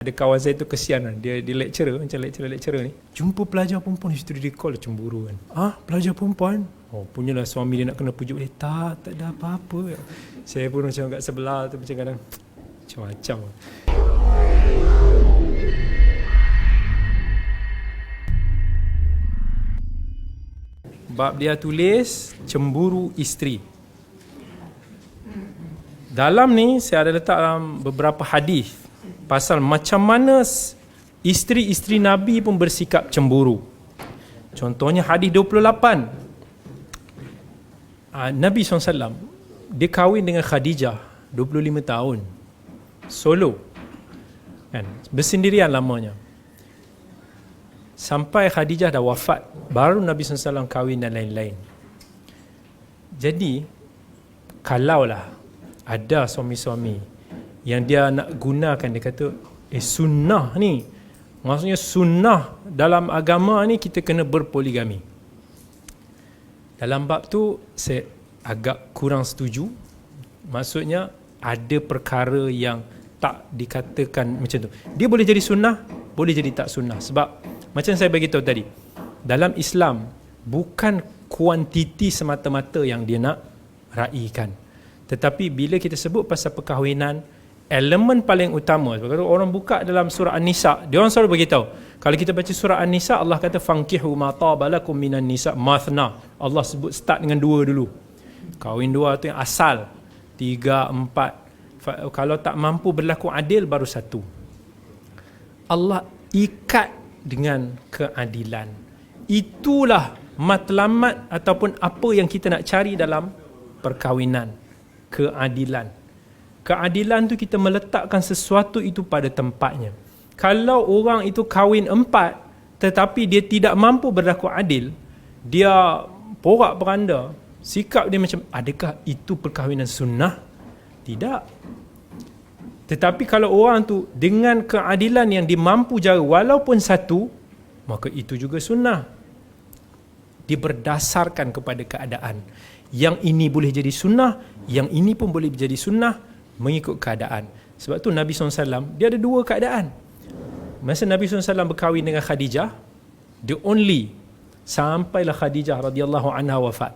Ada kawan saya tu kesian kan. Dia lecturer, macam lecturer ni. Jumpa pelajar perempuan, isteri dia call cemburu kan. Pelajar perempuan? Oh, punyalah suami dia nak kena pujuk dia. Tak ada apa-apa. Saya pun macam kat sebelah tu macam kadang macam-macam. Bab dia tulis cemburu isteri. Dalam ni saya ada letak dalam beberapa hadis pasal macam mana isteri-isteri Nabi pun bersikap cemburu. Contohnya hadis 28. Nabi SAW, dia kahwin dengan Khadijah 25 tahun. Solo. Kan? Bersendirian lamanya. Sampai Khadijah dah wafat, baru Nabi SAW kahwin dan lain-lain. Jadi, kalaulah ada suami-suami yang dia nak gunakan, dia kata sunnah ni, maksudnya sunnah dalam agama ni kita kena berpoligami. Dalam bab tu saya agak kurang setuju. Maksudnya ada perkara yang tak dikatakan macam tu. Dia boleh jadi sunnah, boleh jadi tak sunnah. Sebab macam saya bagi tahu tadi, dalam Islam bukan kuantiti semata-mata yang dia nak raikan. Tetapi bila kita sebut pasal perkahwinan, elemen paling utama, sebab orang buka dalam surah An-Nisa, dia orang selalu beritahu, kalau kita baca surah An-Nisa, Allah kata fankihu ma taba lakum minan nisa mathna. Allah sebut start dengan 2 dulu. Kahwin 2 tu yang asal. 3, 4. Kalau tak mampu berlaku adil, baru 1. Allah ikat dengan keadilan. Itulah matlamat ataupun apa yang kita nak cari dalam perkahwinan. Keadilan. Keadilan tu kita meletakkan sesuatu itu pada tempatnya. Kalau orang itu kahwin 4 tetapi dia tidak mampu berlaku adil, dia porak-peranda, sikap dia macam, adakah itu perkahwinan sunnah? Tidak. Tetapi kalau orang tu dengan keadilan yang dia mampu jaga walaupun 1, maka itu juga sunnah. Dia berdasarkan kepada keadaan. Yang ini boleh jadi sunnah, yang ini pun boleh jadi sunnah, mengikut keadaan. Sebab tu Nabi SAW, dia ada 2 keadaan. Masa Nabi SAW berkahwin dengan Khadijah, the only, sampailah Khadijah radhiyallahu anha wafat.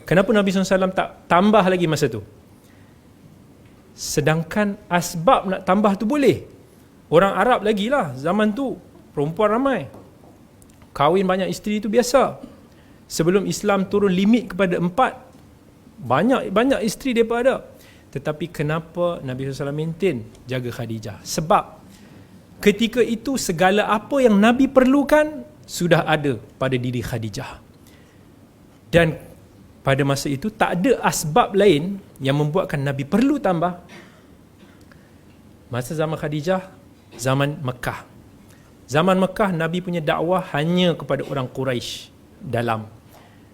Kenapa Nabi SAW tak tambah lagi masa tu? Sedangkan asbab nak tambah tu boleh. Orang Arab lagi lah, zaman tu perempuan ramai. Kahwin banyak isteri tu biasa. Sebelum Islam turun limit kepada 4, banyak isteri mereka ada. Tetapi kenapa Nabi SAW maintain jaga Khadijah? Sebab ketika itu segala apa yang Nabi perlukan sudah ada pada diri Khadijah. Dan pada masa itu tak ada asbab lain yang membuatkan Nabi perlu tambah. Masa zaman Khadijah, zaman Mekah. Zaman Mekah, Nabi punya dakwah hanya kepada orang Quraisy dalam.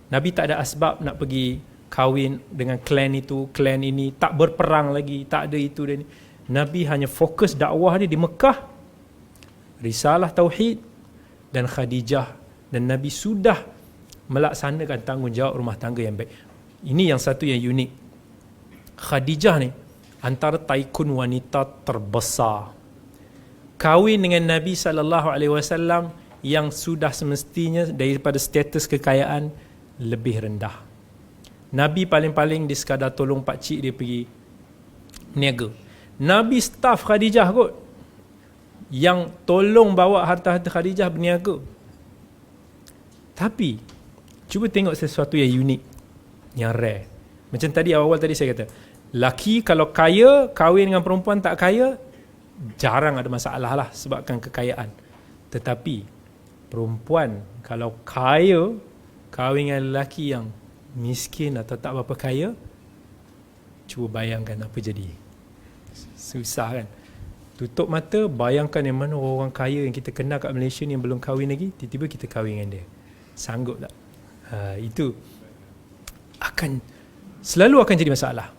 Nabi tak ada asbab nak pergi kahwin dengan klan itu, klan ini, tak berperang lagi, tak ada itu dan ini. Nabi hanya fokus dakwah dia di Mekah, risalah tauhid dan Khadijah, dan Nabi sudah melaksanakan tanggungjawab rumah tangga yang baik. Ini yang satu yang unik. Khadijah ni antara taikun wanita terbesar. Kahwin dengan Nabi SAW yang sudah semestinya daripada status kekayaan lebih rendah. Nabi paling-paling dia sekadar tolong pakcik dia pergi niaga. Nabi staff Khadijah kot yang tolong bawa harta-harta Khadijah berniaga. Tapi cuba tengok sesuatu yang unik, yang rare. Macam tadi awal-awal tadi saya kata, laki kalau kaya kahwin dengan perempuan tak kaya, jarang ada masalah lah sebabkan kekayaan. Tetapi perempuan kalau kaya kahwin dengan lelaki yang miskin atau tak berapa kaya, cuba bayangkan apa jadi. Susah kan? Tutup mata, bayangkan yang mana orang kaya yang kita kenal kat Malaysia ni yang belum kahwin lagi, tiba-tiba kita kahwin dengan dia. Sanggup tak? Itu selalu akan jadi masalah.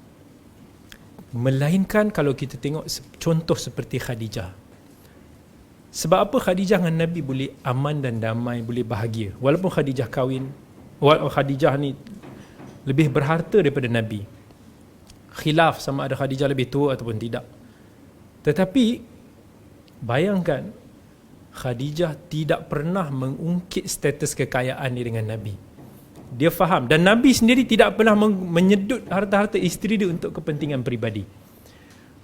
Melainkan kalau kita tengok contoh seperti Khadijah. Sebab apa Khadijah dengan Nabi boleh aman dan damai, boleh bahagia? Walaupun Khadijah ni lebih berharta daripada Nabi. Khilaf sama ada Khadijah lebih tua ataupun tidak. Tetapi Bayangkan, Khadijah tidak pernah mengungkit status kekayaan dia dengan Nabi. Dia faham, dan Nabi sendiri tidak pernah menyedut harta-harta isteri dia untuk kepentingan peribadi.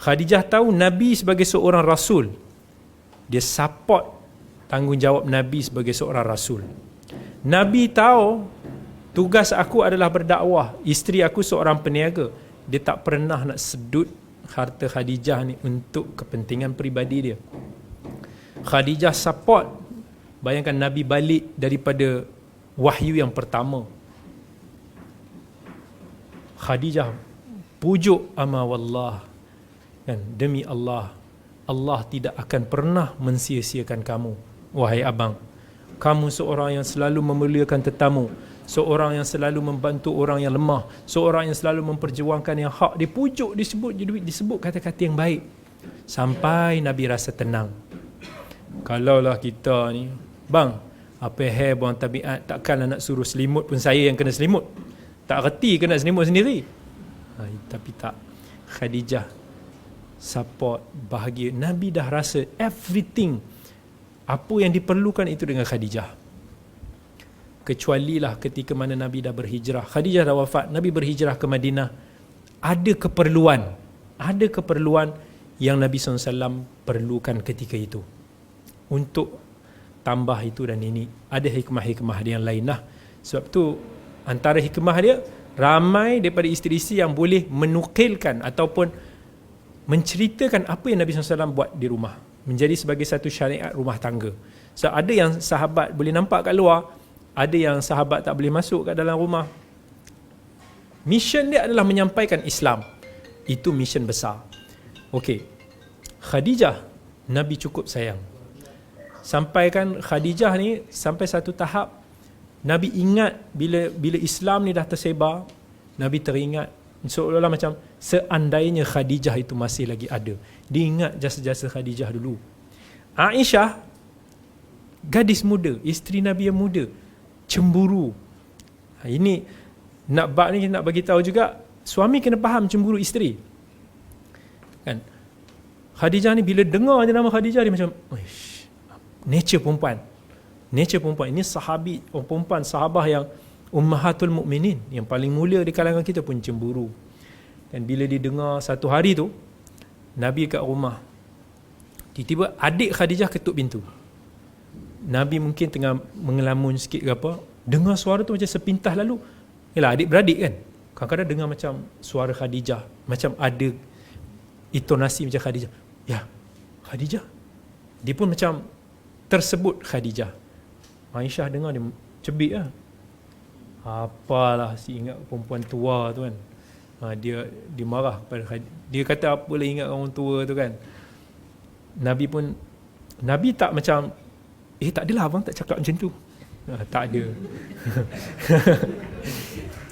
Khadijah tahu Nabi sebagai seorang rasul. Dia support tanggungjawab Nabi sebagai seorang rasul. Nabi tahu tugas aku adalah berdakwah, isteri aku seorang peniaga. Dia tak pernah nak sedut harta Khadijah ni untuk kepentingan peribadi dia. Khadijah support. Bayangkan Nabi balik daripada wahyu yang pertama. Khadijah pujuk ama wallah, kan, demi Allah, Allah tidak akan pernah mensia-siakan kamu, wahai abang. Kamu seorang yang selalu memuliakan tetamu, seorang yang selalu membantu orang yang lemah, seorang yang selalu memperjuangkan yang hak. Dipujuk, disebut kata-kata yang baik, sampai Nabi rasa tenang. Kalaulah kita ni, bang, apa buang tabiat, takkanlah nak suruh selimut pun saya yang kena selimut. Tak reti kena selimut sendiri. Tapi tak. Khadijah support, bahagia. Nabi dah rasa everything, apa yang diperlukan itu dengan Khadijah. Kecualilah ketika mana Nabi dah berhijrah. Khadijah dah wafat, Nabi berhijrah ke Madinah. Ada keperluan yang Nabi SAW perlukan ketika itu. Untuk tambah itu dan ini, ada hikmah-hikmah dia yang lain lah. Sebab tu antara hikmah dia, ramai daripada isteri-isteri yang boleh menukilkan ataupun menceritakan apa yang Nabi SAW buat di rumah, menjadi sebagai satu syariat rumah tangga. So ada yang sahabat boleh nampak kat luar, ada yang sahabat tak boleh masuk kat dalam rumah. Mission dia adalah menyampaikan Islam. Itu mission besar. Okey, Khadijah Nabi cukup sayang. Sampaikan Khadijah ni sampai satu tahap Nabi ingat bila Islam ni dah tersebar, Nabi teringat seolah-olah macam seandainya Khadijah itu masih lagi ada. Dia ingat jasa-jasa Khadijah dulu. Aisyah, gadis muda, isteri Nabi yang muda, cemburu. Ini nak bagi tahu juga, suami kena faham cemburu isteri. Kan? Khadijah ni bila dengar je nama Khadijah, dia macam, nature perempuan ini sahabi, perempuan sahabah yang ummahatul mukminin, yang paling mulia di kalangan kita pun cemburu. Dan bila dia dengar satu hari tu Nabi kat rumah, tiba-tiba adik Khadijah ketuk pintu. Nabi mungkin tengah mengelamun sikit ke apa, dengar suara tu macam sepintas lalu. Yalah, adik-beradik kan, kadang-kadang dengar macam suara Khadijah, macam ada intonasi macam Khadijah. Ya, Khadijah. Dia pun macam tersebut Khadijah. Aisyah dengar, dia cebik lah. Apalah, si ingat perempuan tua tu kan. Dia marah pada Khadijah. Dia kata apalah ingat orang tua tu kan. Nabi tak macam, tak adalah abang tak cakap macam tu. Tak ada.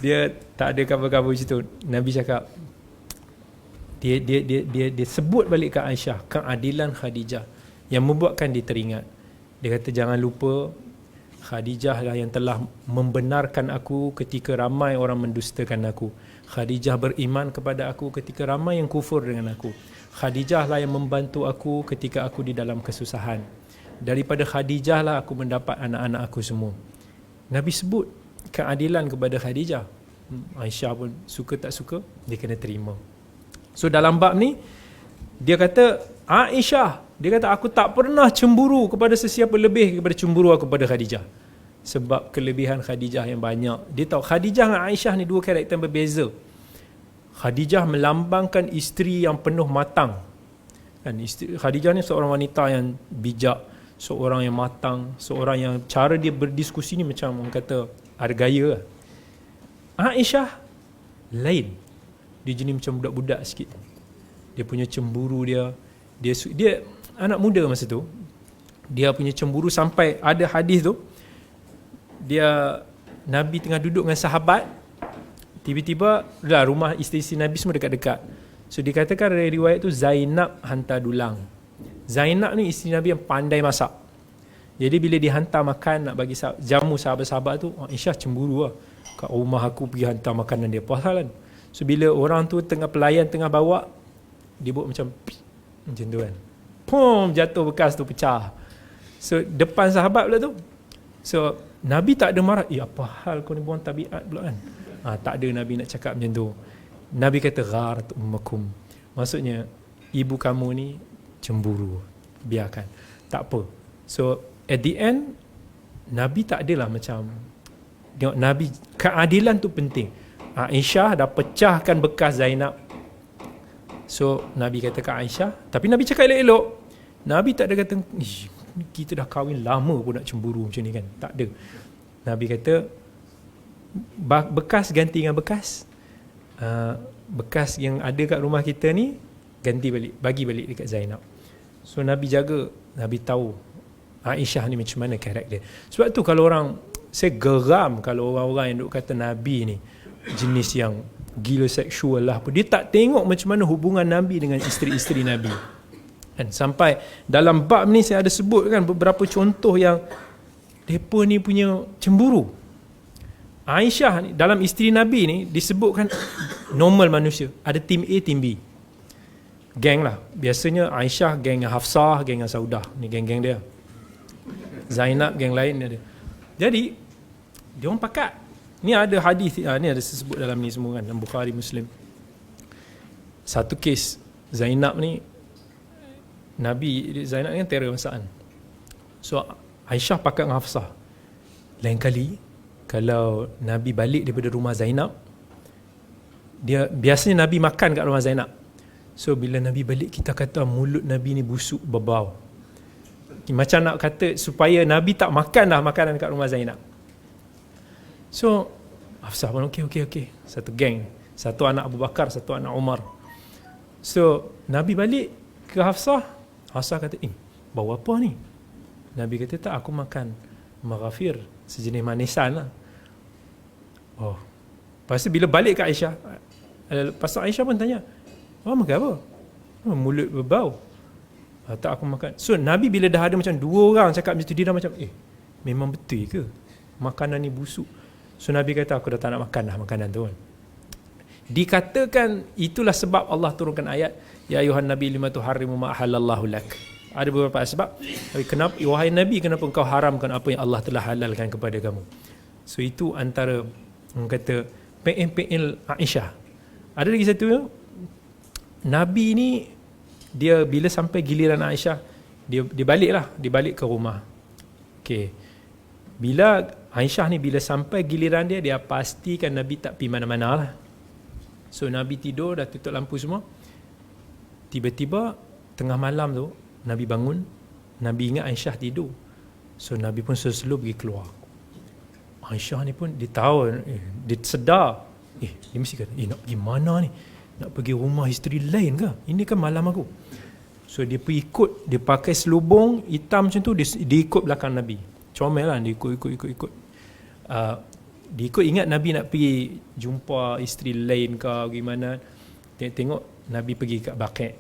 Dia tak ada cover-cover macam tu. Nabi cakap, dia sebut balik ke Aisyah keadilan Khadijah yang membuatkan dia teringat. Dia kata, jangan lupa Khadijah lah yang telah membenarkan aku ketika ramai orang mendustakan aku. Khadijah beriman kepada aku ketika ramai yang kufur dengan aku. Khadijah lah yang membantu aku ketika aku di dalam kesusahan. Daripada Khadijah lah aku mendapat anak-anak aku semua. Nabi sebut keadilan kepada Khadijah. Aisyah pun suka tak suka, dia kena terima. So dalam bab ni, dia kata, Aisyah, dia kata, aku tak pernah cemburu kepada sesiapa lebih kepada cemburu aku kepada Khadijah. Sebab kelebihan Khadijah yang banyak. Dia tahu Khadijah dan Aisyah ni dua karakter yang berbeza. Khadijah melambangkan isteri yang penuh matang. Dan Khadijah ni seorang wanita yang bijak, seorang yang matang, seorang yang cara dia berdiskusi ni macam orang kata ada gaya. Aisyah lain. Dia jenis macam budak-budak sikit. Dia punya cemburu dia anak muda masa tu. Dia punya cemburu sampai ada hadis tu, Nabi tengah duduk dengan sahabat, tiba-tiba lah rumah isteri-isteri Nabi semua dekat-dekat. So dikatakan dari riwayat tu Zainab hantar dulang. Zainab ni isteri Nabi yang pandai masak. Jadi bila dihantar makan, nak bagi jamu sahabat-sahabat tu, Aisyah cemburu lah. Kat rumah aku pergi hantar makanan dia, apa hal kan? So bila orang tu pelayan tengah bawa, dia buat macam tu kan. pom, jatuh bekas tu pecah. So depan sahabat pula tu. So Nabi tak ada marah. Apa hal kau ni buang tabiat pula kan? Tak ada Nabi nak cakap macam tu. Nabi kata gharat ummakum. Maksudnya ibu kamu ni cemburu. Biarkan. Tak apa. So at the end Nabi tak adalah macam, tengok Nabi, keadilan tu penting. Aisyah dah pecahkan bekas Zainab. So Nabi kata ke Aisyah, tapi Nabi cakap elok-elok. Nabi tak ada kata kita dah kahwin lama pun nak cemburu macam ni kan. Tak ada. Nabi kata bekas ganti dengan bekas. Bekas yang ada kat rumah kita ni ganti balik, bagi balik dekat Zainab. So Nabi jaga, Nabi tahu Aisyah ni macam mana karakter. Sebab tu kalau orang, saya geram kalau orang-orang yang duk kata Nabi ni jenis yang gila seksual lah apa. Dia tak tengok macam mana hubungan Nabi dengan isteri-isteri Nabi. Dan sampai dalam bab ni saya ada sebut kan beberapa contoh yang mereka ni punya cemburu. Aisyah ni, dalam isteri Nabi ni disebutkan normal manusia. Ada tim A, tim B. Geng lah. Biasanya Aisyah geng dengan Hafsah, geng dengan Saudah. Ni geng-geng dia. Zainab geng lain dia ada. Jadi dia orang pakat. Ni ada hadis, ni ada sebut dalam ni semua kan, dalam Bukhari, Muslim. Satu kes Zainab ni, Zainab kan terror masaan. So Aisyah pakat dengan Hafsah. Lain kali kalau Nabi balik daripada rumah Zainab, dia biasanya Nabi makan kat rumah Zainab. So bila Nabi balik, kita kata mulut Nabi ni busuk berbau. Macam nak kata supaya Nabi tak makan dah makanan kat rumah Zainab. So Hafsah pun okey. Satu geng. Satu anak Abu Bakar, satu anak Umar. So Nabi balik ke Hafsah. Hafsah kata, bau apa ni? Nabi kata, tak, aku makan maghafir, sejenis manisan lah. Oh. Lepas tu bila balik ke Aisyah, pasal Aisyah pun tanya, makan apa? Mulut berbau. Tak, aku makan. So Nabi bila dah ada macam dua orang cakap macam tu, dia dah macam memang betul ke makanan ni busuk? So Nabi kata, aku dah tak nak makan dah makanan tu kan. Dikatakan itulah sebab Allah turunkan ayat, ya ayuhan nabi lima tuharrimu ma ahallallahu lak. Ada beberapa sebab. Kenapa, wahai Nabi, kenapa engkau haramkan apa yang Allah telah halalkan kepada kamu? So itu antara orang kata PN Aisyah. Ada lagi satu, Nabi ni dia bila sampai giliran Aisyah, dia balik ke rumah. Okey. Bila Aisyah ni bila sampai giliran dia pastikan Nabi tak pergi mana-mana lah. So Nabi tidur, dah tutup lampu semua. Tiba-tiba tengah malam tu Nabi bangun, Nabi ingat Aisyah tidur. So Nabi pun slow pergi keluar. Aisyah ni pun dia tahu, dia sedar, dia mesti kata, nak pergi mana ni? Nak pergi rumah isteri lain ke? Ini kan malam aku. So dia pergi ikut, dia pakai selubung hitam macam tu, dia ikut belakang Nabi. Comel lah, dia ikut. Dia ikut, ingat Nabi nak pergi jumpa isteri lain ke gimana. Tengok Nabi pergi kat Baqi'.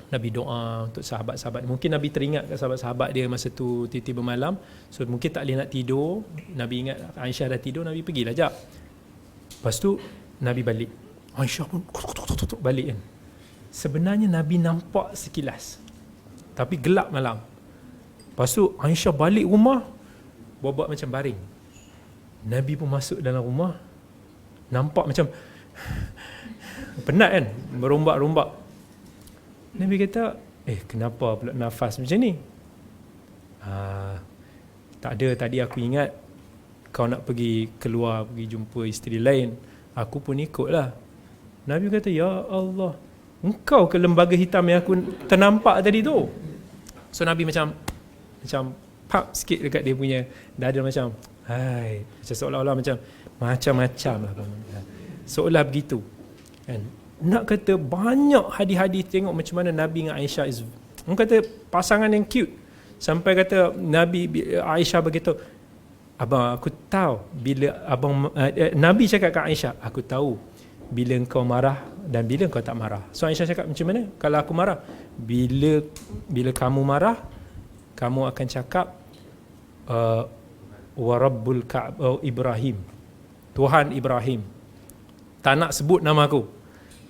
Nabi doa untuk sahabat-sahabat. Mungkin Nabi teringat kat sahabat-sahabat dia masa tu tiba-tiba malam. So mungkin tak boleh nak tidur. Nabi ingat Aisyah dah tidur, Nabi pergilah jap. Lepas tu Nabi balik. Aisyah pun balik kan. Sebenarnya Nabi nampak sekilas, tapi gelap malam. Lepas tu Aisyah balik rumah, buat macam baring. Nabi pun masuk dalam rumah, nampak macam penat kan, merombak-rombak. Nabi kata, kenapa pula nafas macam ni? Tak ada, tadi aku ingat kau nak pergi keluar, pergi jumpa isteri lain, aku pun ikutlah. Nabi kata, ya Allah, engkau ke lembaga hitam yang aku ternampak tadi tu? So Nabi macam pap sikit dekat dia punya dada, macam seolah-olah macam-macam lah. Seolah begitu kan. Nak kata banyak hadis-hadis tengok macam mana Nabi dengan Aisyah orang kata pasangan yang cute. Sampai kata Aisyah begitu, abang, aku tahu bila Nabi cakap kat Aisyah, aku tahu bila engkau marah dan bila engkau tak marah. So Aisyah cakap, macam mana kalau aku marah? Bila kamu marah, kamu akan cakap wa rabbul Ibrahim, Tuhan Ibrahim. Tak nak sebut nama aku.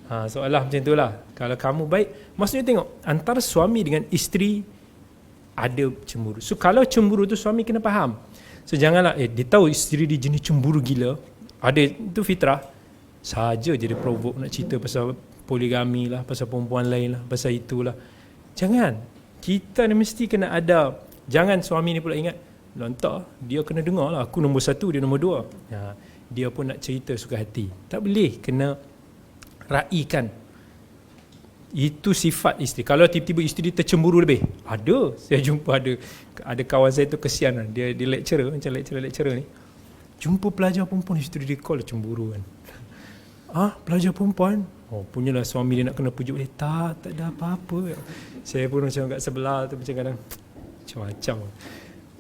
Soalan macam itulah. Kalau kamu baik, maksudnya tengok antara suami dengan isteri ada cemburu. So kalau cemburu tu suami kena faham. So janganlah dia tahu isteri dia jenis cemburu gila. Ada itu fitrah. Saja je dia provoke nak cerita pasal poligami lah, pasal perempuan lain lah, pasal itulah. Jangan. Kita ni mesti kena ada. Jangan suami ni pula ingat, lantak dia kena dengar lah, aku nombor 1, dia nombor 2. Dia pun nak cerita suka hati. Tak boleh, kena raikan. Itu sifat isteri. Kalau tiba-tiba isteri tercemburu lebih, ada. Saya jumpa ada kawan saya tu kesian lah. Dia lecturer, macam lecturer ni. Jumpa pelajar perempuan, isteri dia call cemburu kan. Pelajar perempuan? Punyalah suami dia nak kena pujuk dia. Tak ada apa-apa. Saya pun macam kat sebelah tu macam kadang macam-macam.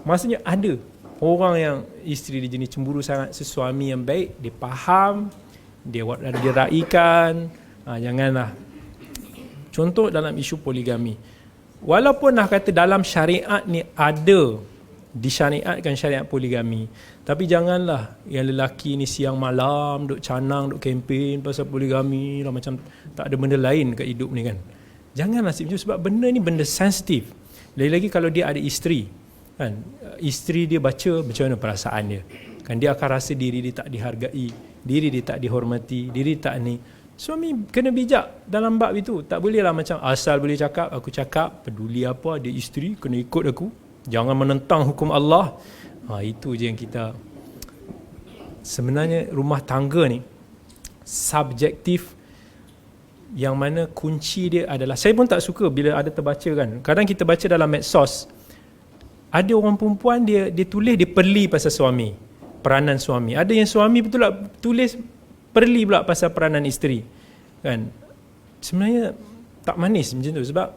Maksudnya ada orang yang isteri dia jenis cemburu sangat. Suami yang baik, dia faham, dia raikan. Janganlah. Contoh dalam isu poligami. Walaupun nak kata dalam syariat ni ada disyariatkan syariat poligami, tapi janganlah yang lelaki ni siang malam duk canang, duk kempen pasal poligami lah, macam tak ada benda lain kat hidup ni kan. Janganlah sebab benda ni benda sensitif. Lagi-lagi kalau dia ada isteri kan, isteri dia baca macam mana perasaan dia kan, dia akan rasa diri dia tak dihargai, diri dia tak dihormati, diri tak ni. Suami kena bijak dalam bab itu. Tak bolehlah macam asal boleh cakap, aku cakap, peduli apa, dia isteri kena ikut aku, jangan menentang hukum Allah. Itu je yang kita, sebenarnya rumah tangga ni subjektif, yang mana kunci dia adalah, saya pun tak suka bila ada terbaca kan, kadang kita baca dalam medsos, ada orang perempuan dia tulis dia perli pasal suami, peranan suami. Ada yang suami betul lah tulis perli pula pasal peranan isteri kan. Sebenarnya tak manis macam tu, sebab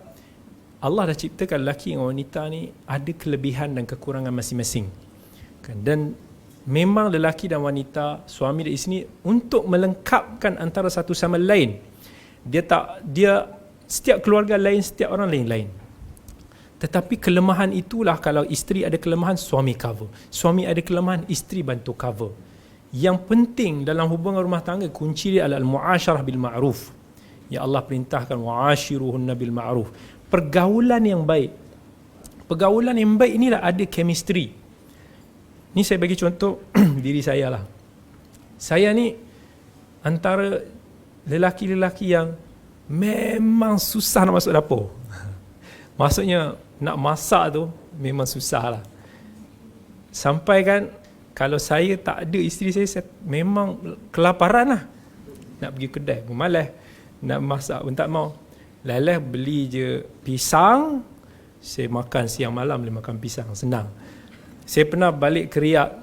Allah dah ciptakan lelaki dan wanita ni ada kelebihan dan kekurangan masing-masing kan. Dan memang lelaki dan wanita, suami dan isteri, untuk melengkapkan antara satu sama lain. Dia setiap keluarga lain, setiap orang lain-lain. Tetapi kelemahan itulah, kalau isteri ada kelemahan, suami cover. Suami ada kelemahan, isteri bantu cover. Yang penting dalam hubungan rumah tangga, kunci dia adalah al-mu'asyarah bil ma'ruf. Ya Allah perintahkan wa'ashiruhunna bil ma'ruf. Pergaulan yang baik. Pergaulan yang baik inilah ada chemistry. Ni saya bagi contoh diri saya lah. Saya ni antara lelaki-lelaki yang memang susah nak masuk dapur. Maksudnya nak masak tu memang susah lah. Sampai kan kalau saya tak ada isteri saya memang kelaparan lah. Nak pergi kedai pun malas, nak masak pun tak mau. Lalah beli je pisang, saya makan siang malam, dia makan pisang, senang. Saya pernah balik ke Riyadh,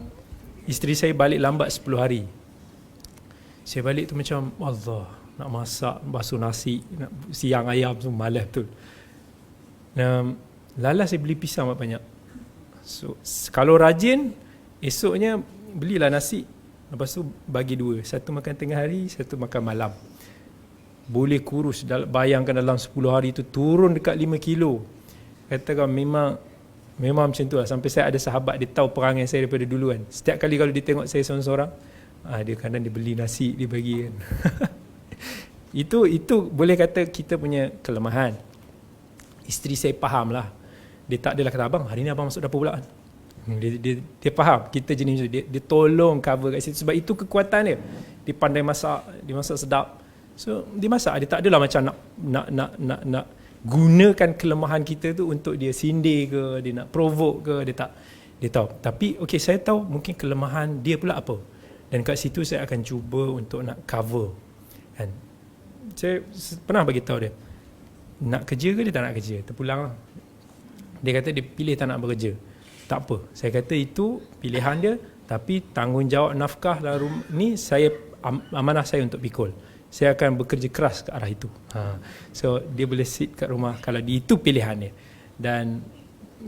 isteri saya balik lambat 10 hari. Saya balik tu macam Allah, nak masak, basuh nasi, nak siang ayam semua, malas betul. Lalah saya beli pisang banyak. So kalau rajin, esoknya belilah nasi, lepas tu bagi 2, satu makan tengah hari, satu makan malam. Boleh kurus, bayangkan dalam 10 hari tu turun dekat 5 kilo. Katakan memang macam tu lah. Sampai saya ada sahabat, dia tahu perangai saya daripada dulu kan. Setiap kali kalau dia tengok saya seorang-seorang, dia kadang dia beli nasi, dia bagi kan. Itu boleh kata kita punya kelemahan. Isteri saya faham lah. Dia tak adalah kata, abang hari ni abang masuk dapur pula kan. Dia faham kita jenis tu. Dia tolong cover kat situ. Sebab itu kekuatan dia. Dia pandai masak, dia masak sedap. So dia masak, dia tak adalah macam nak gunakan kelemahan kita tu untuk dia sindir ke, dia nak provoke ke, dia tahu. Tapi okey, saya tahu mungkin kelemahan dia pula apa. Dan kat situ saya akan cuba untuk nak cover. Kan? Saya pernah bagi tahu dia, nak kerja ke dia tak nak kerja, terpulang lah. Dia kata dia pilih tak nak bekerja. Tak apa, saya kata itu pilihan dia, tapi tanggungjawab nafkah dalam rumah ni saya amanah saya untuk pikul. Saya akan bekerja keras ke arah itu. So dia boleh sit kat rumah kalau dia itu pilihannya. Dan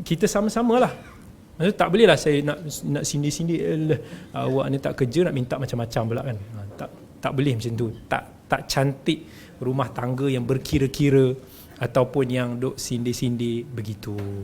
kita sama-sama lah. Maksudnya tak boleh lah saya nak sindir-sindir, awak ni tak kerja nak minta macam-macam pula kan. Tak boleh macam tu. Tak cantik rumah tangga yang berkira-kira ataupun yang duk sindir-sindir begitu.